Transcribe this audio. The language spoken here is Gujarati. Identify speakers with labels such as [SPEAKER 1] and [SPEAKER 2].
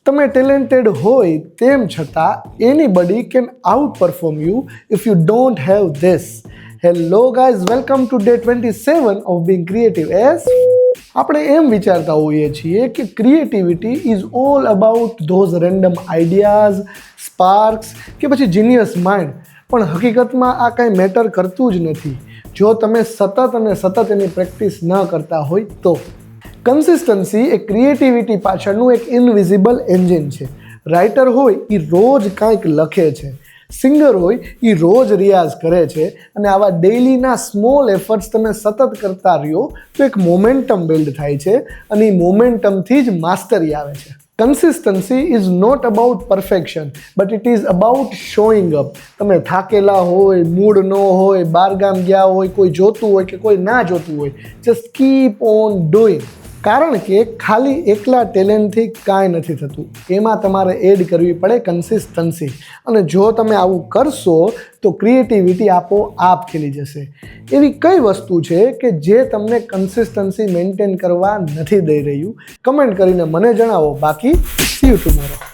[SPEAKER 1] તમે ટેલેન્ટેડ હોય તેમ છતાં anybody can out perform you if you don't have this. Hello guys, welcome to day 27 of being creative. આપણે એમ વિચારતા હોઈએ છીએ કે creativity is all about those random ideas, sparks કે પછી જીનિયસ માઇન્ડ. પણ હકીકતમાં આ કાંઈ મેટર કરતું જ નથી જો તમે સતત એની પ્રેક્ટિસ ન કરતા હોય તો. કન્સિસ્ટન્સી એ ક્રિએટિવિટી પાછળનું એક ઇનવિઝિબલ એન્જિન છે. રાઇટર હોય એ રોજ કાંઈક લખે છે, સિંગર હોય એ રોજ રિયાઝ કરે છે, અને આવા ડેઇલીના સ્મોલ એફર્ટ્સ તમે સતત કરતા રહ્યો તો એક મોમેન્ટમ બિલ્ડ થાય છે, અને એ મોમેન્ટમથી જ માસ્ટરી આવે છે. Consistency is not about perfection but it is about showing up. તમે થાકેલા હોય, મૂડ ન હોય, બહારગામ ગયા હોય, કોઈ જોતું હોય કે કોઈ ના જોતું હોય, જસ્ટ કીપ ઓન ડુઈંગ. કારણ કે ખાલી એકલા ટેલેન્ટથી કાંઈ નથી થતું, એમાં તમારે એડ કરવી પડે કન્સિસ્ટન્સી. અને જો તમે આવું કરશો તો ક્રિએટિવિટી આપોઆપ ખીલી જશે. એવી કઈ વસ્તુ છે કે જે તમને કન્સિસ્ટન્સી મેન્ટેન કરવા નથી દઈ રહ્યું? કમેન્ટ કરીને મને જણાવો. બાકી સી યુ ટુમોરો.